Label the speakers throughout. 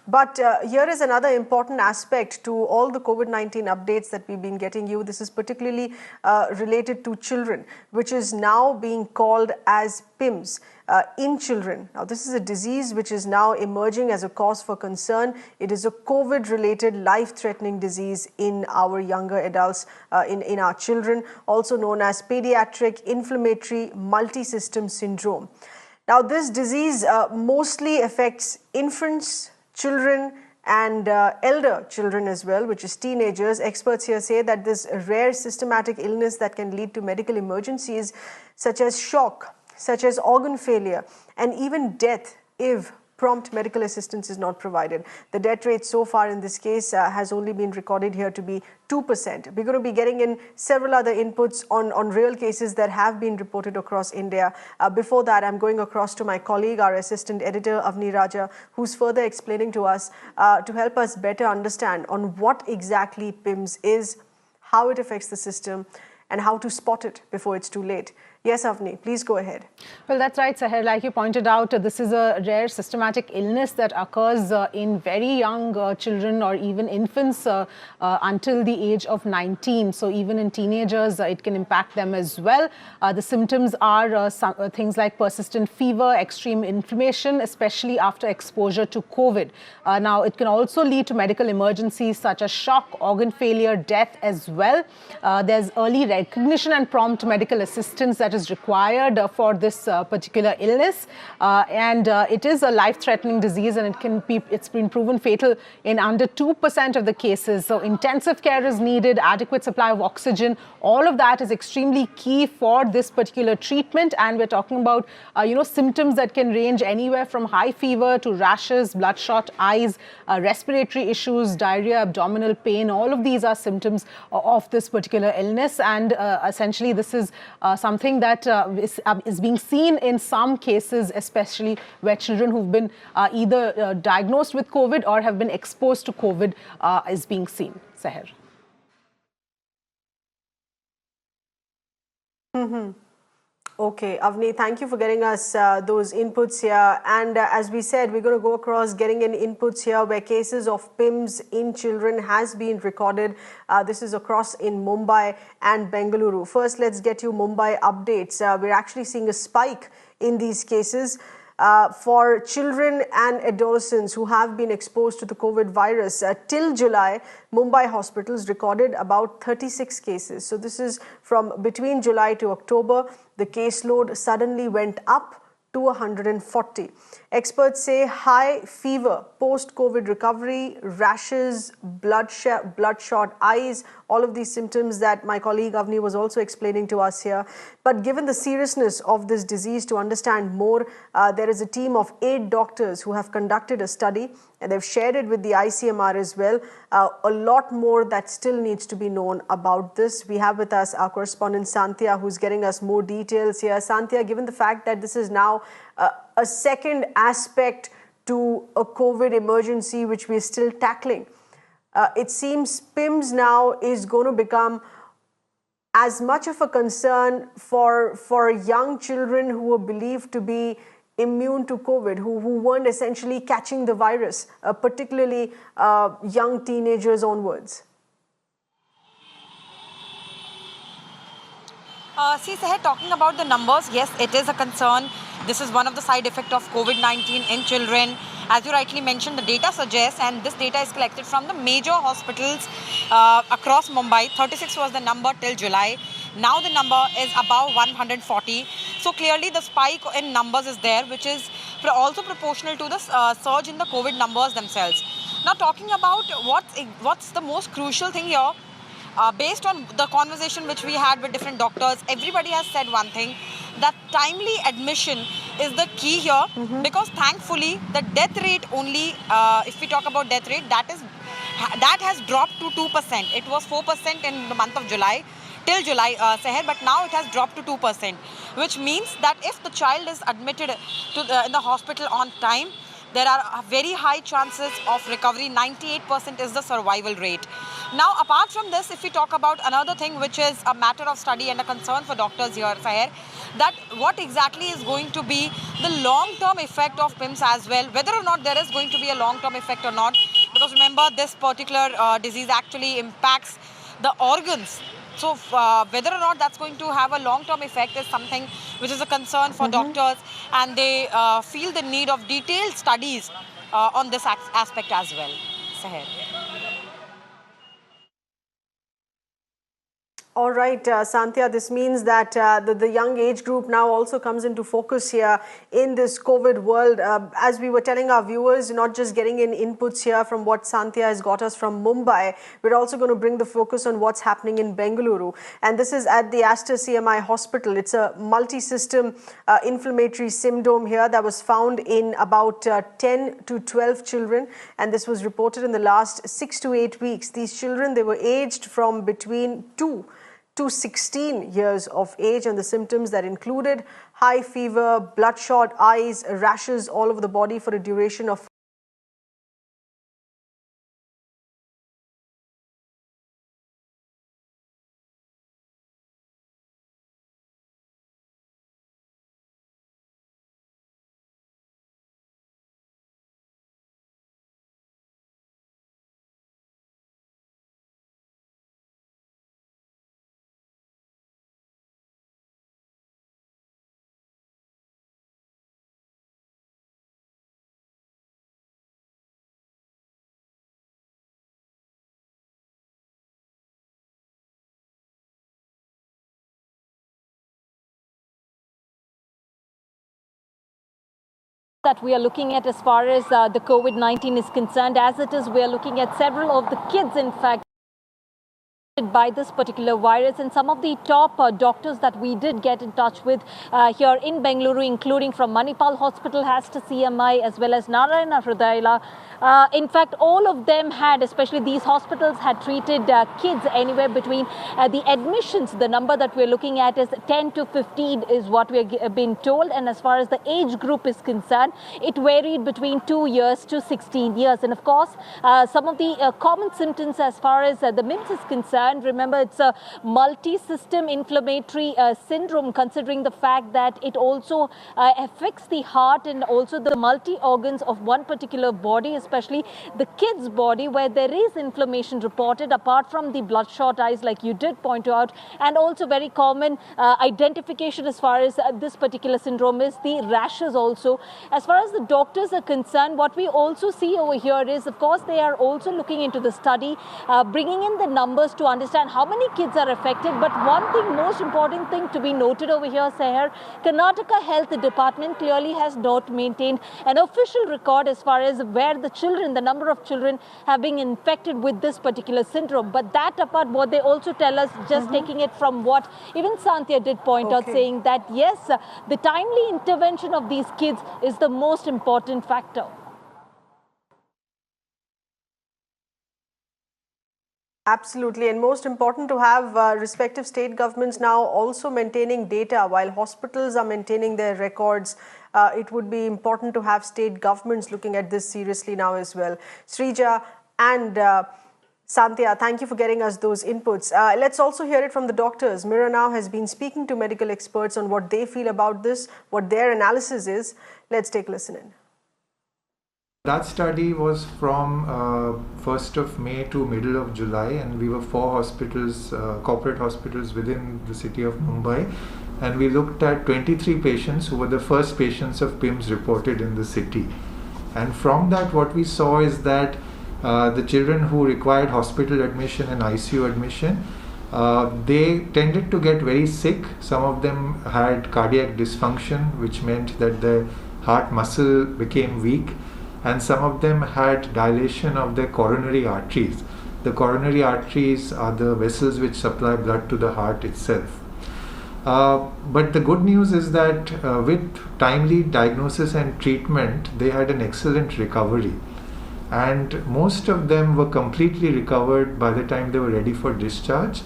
Speaker 1: But here is another important aspect to all the COVID-19 updates that we've been getting you. This is particularly related to children, which is now being called as PIMS. In children. Now, this is a disease which is now emerging as a cause for concern. It is a COVID-related life-threatening disease in our younger adults, in our children, also known as pediatric inflammatory multi-system syndrome. Now, this disease mostly affects infants, children, and elder children as well, which is teenagers. Experts here say that this rare systematic illness that can lead to medical emergencies such as shock, such as organ failure, and even death if prompt medical assistance is not provided. The death rate so far in this case has only been recorded here to be 2%. We're going to be getting in several other inputs on real cases that have been reported across India. Before that, I'm going across to my colleague, our assistant editor, Avni Raja, who's further explaining to us to help us better understand on what exactly PIMS is, how it affects the system, and how to spot it before it's too late. Yes, Avni, please go ahead.
Speaker 2: Well, that's right, Sahir. Like you pointed out, this is a rare systematic illness that occurs in very young children or even infants until the age of 19. So even in teenagers, it can impact them as well. The symptoms are things like persistent fever, extreme inflammation, especially after exposure to COVID. Now, it can also lead to medical emergencies such as shock, organ failure, death as well. There's early recognition and prompt medical assistance that is required for this particular illness, and it is a life-threatening disease, and it's been proven fatal in under 2% of the cases. So intensive care is needed, adequate supply of oxygen. All of that is extremely key for this particular treatment, and we're talking about symptoms that can range anywhere from high fever to rashes, bloodshot eyes, respiratory issues, diarrhea, abdominal pain. All of these are symptoms of this particular illness, and essentially this is something that is being seen in some cases, especially where children who've been either diagnosed with COVID or have been exposed to COVID is being seen. Sahir.
Speaker 1: Okay, Avni, thank you for getting us those inputs here. And as we said, we're going to go across getting in inputs here where cases of PIMS in children has been recorded. This is across in Mumbai and Bengaluru. First, let's get you Mumbai updates. We're actually seeing a spike in these cases. For children and adolescents who have been exposed to the COVID virus. Till July, Mumbai hospitals recorded about 36 cases. So this is from between July to October. The caseload suddenly went up to 140. Experts say high fever, post-COVID recovery, rashes, bloodshot eyes, all of these symptoms that my colleague Avni was also explaining to us here. But given the seriousness of this disease, to understand more, there is a team of 8 doctors who have conducted a study, and they've shared it with the ICMR as well. A lot more that still needs to be known about this. We have with us our correspondent Santhya, who's getting us more details here. Santhya, given the fact that this is now a second aspect to a COVID emergency which we're still tackling, it seems PIMS now is going to become as much of a concern for young children who are believed to be immune to COVID, who weren't essentially catching the virus, particularly young teenagers onwards.
Speaker 3: See, Sahir, talking about the numbers, yes, it is a concern. This is one of the side effects of COVID-19 in children. As you rightly mentioned, the data suggests, and this data is collected from the major hospitals across Mumbai. 36 was the number till July. Now the number is above 140. So clearly the spike in numbers is there, which is also proportional to the surge in the COVID numbers themselves. Now talking about what's the most crucial thing here, based on the conversation which we had with different doctors, everybody has said one thing, that timely admission is the key here, because thankfully the death rate only, if we talk about death rate, that has dropped to 2%. It was 4% in the month of July, till July, Sahir, but now it has dropped to 2%, which means that if the child is admitted in the hospital on time, there are very high chances of recovery. 98% is the survival rate. Now, apart from this, if we talk about another thing which is a matter of study and a concern for doctors here, Sahir, that what exactly is going to be the long-term effect of PIMS as well, whether or not there is going to be a long-term effect or not. Because remember, this particular disease actually impacts the organs. So whether or not that's going to have a long-term effect is something which is a concern for doctors, and they feel the need of detailed studies on this aspect as well. Seher.
Speaker 1: All right, Santhya, this means that the young age group now also comes into focus here in this COVID world. As we were telling our viewers, not just getting in inputs here from what Santhya has got us from Mumbai, we're also going to bring the focus on what's happening in Bengaluru. And this is at the Aster CMI Hospital. It's a multi-system inflammatory syndrome here that was found in about 10 to 12 children. And this was reported in the last 6 to 8 weeks. These children, they were aged from between 2 to 16 years of age, and the symptoms that included high fever, bloodshot eyes, rashes all over the body for a duration of
Speaker 4: that we are looking at as far as the COVID-19 is concerned. As it is, we are looking at several of the kids, in fact, by this particular virus, and some of the top doctors that we did get in touch with here in Bengaluru, including from Manipal Hospital, Aster CMI, as well as Narayana Hrudayala. In fact, all of them had, especially these hospitals, had treated kids anywhere between the admissions. The number that we're looking at is 10 to 15 is what we're being told. And as far as the age group is concerned, it varied between 2 years to 16 years. And of course, some of the common symptoms as far as the PIMS is concerned, remember, it's a multi-system inflammatory syndrome, considering the fact that it also affects the heart and also the multi-organs of one particular body, especially the kid's body, where there is inflammation reported, apart from the bloodshot eyes, like you did point out. And also very common identification as far as this particular syndrome is the rashes also. As far as the doctors are concerned, what we also see over here is, of course, they are also looking into the study, bringing in the numbers to understand how many kids are affected. But one thing, most important thing to be noted over here, Seher, Karnataka Health Department clearly has not maintained an official record as far as where the children, the number of children have been infected with this particular syndrome. But that apart, what they also tell us, just taking it from what even Santhya did point out, saying that yes, the timely intervention of these kids is the most important factor.
Speaker 1: Absolutely, and most important to have respective state governments now also maintaining data while hospitals are maintaining their records. It would be important to have state governments looking at this seriously now as well. Srija and Santhya, thank you for getting us those inputs. Let's also hear it from the doctors. Mira now has been speaking to medical experts on what they feel about this, what their analysis is. Let's take a listen in.
Speaker 5: That study was from 1st of May to middle of July, and we were 4 hospitals, corporate hospitals within the city of Mumbai, and we looked at 23 patients who were the first patients of PIMS reported in the city. And from that, what we saw is that the children who required hospital admission and ICU admission, they tended to get very sick. Some of them had cardiac dysfunction, which meant that the heart muscle became weak, and some of them had dilation of their coronary arteries. The coronary arteries are the vessels which supply blood to the heart itself. But the good news is that with timely diagnosis and treatment, they had an excellent recovery. And most of them were completely recovered by the time they were ready for discharge.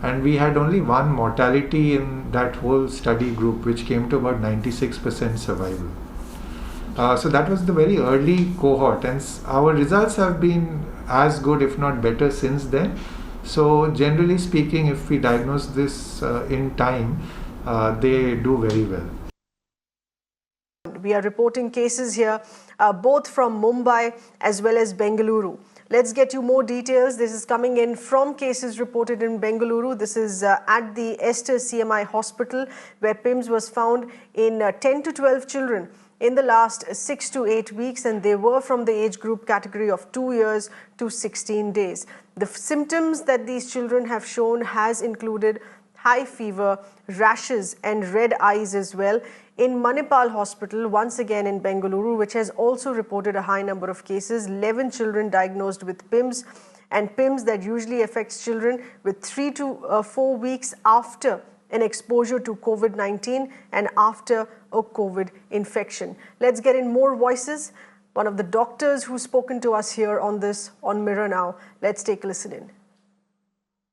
Speaker 5: And we had only one mortality in that whole study group, which came to about 96% survival. So that was the very early cohort, and our results have been as good, if not better, since then. So generally speaking, if we diagnose this in time, they do very well.
Speaker 1: We are reporting cases here, both from Mumbai as well as Bengaluru. Let's get you more details. This is coming in from cases reported in Bengaluru. This is at the Esther CMI Hospital, where PIMS was found in 10 to 12 children in the last 6 to 8 weeks, and they were from the age group category of 2 years to 16 days. The symptoms that these children have shown has included high fever, rashes and red eyes as well. In Manipal Hospital, once again in Bengaluru, which has also reported a high number of cases, 11 children diagnosed with PIMS, and PIMS that usually affects children with 3 to 4 weeks after an exposure to COVID-19 and after a COVID infection. Let's get in more voices. One of the doctors who's spoken to us here on this on Mirror Now. Let's take a listen in.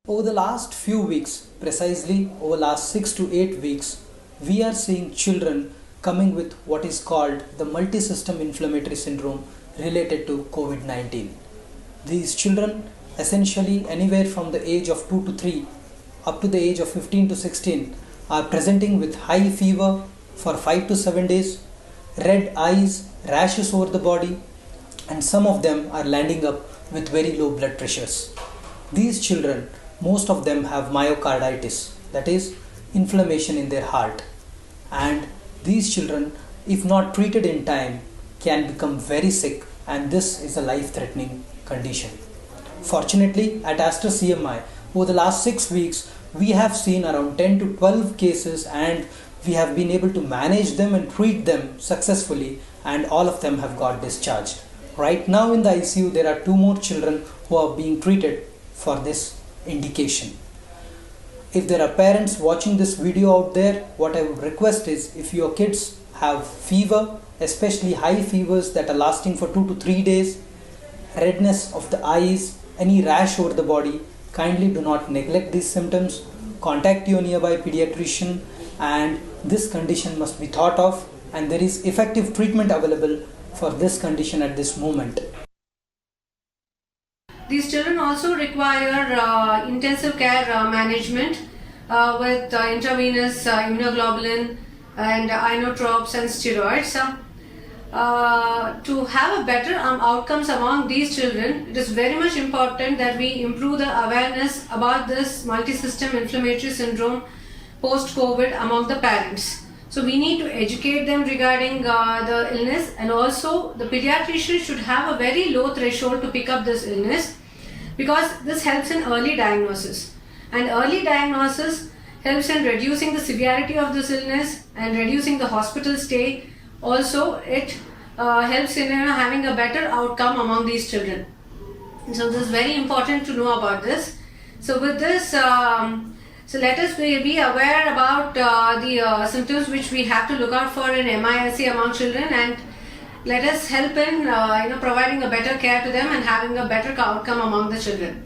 Speaker 6: Over the last few weeks, precisely over last 6 to 8 weeks, we are seeing children coming with what is called the multi-system inflammatory syndrome related to COVID-19. These children, essentially anywhere from the age of 2 to 3 up to the age of 15 to 16, are presenting with high fever for 5 to 7 days, red eyes, rashes over the body, and some of them are landing up with very low blood pressures. These children, most of them have myocarditis, that is inflammation in their heart. And these children, if not treated in time, can become very sick, and this is a life-threatening condition. Fortunately, at Aster CMI, over the last 6 weeks, we have seen around 10 to 12 cases, and we have been able to manage them and treat them successfully, and all of them have got discharged. Right now in the ICU, there are 2 more children who are being treated for this indication. If there are parents watching this video out there, what I would request is, if your kids have fever, especially high fevers that are lasting for 2 to 3 days, redness of the eyes, any rash over the body, kindly do not neglect these symptoms. Contact your nearby pediatrician, and this condition must be thought of, and there is effective treatment available for this condition at this moment.
Speaker 7: These children also require intensive care management with intravenous immunoglobulin and inotropes and steroids. To have a better outcomes among these children, it is very much important that we improve the awareness about this multi-system inflammatory syndrome post-COVID among the parents. So we need to educate them regarding the illness, and also the pediatrician should have a very low threshold to pick up this illness, because this helps in early diagnosis, and early diagnosis helps in reducing the severity of this illness and reducing the hospital stay. Also, it helps in having a better outcome among these children. So this is very important to know about this. So with this, so let us be aware about the symptoms which we have to look out for in MISC among children, and let us help in providing a better care to them and having a better outcome among the children.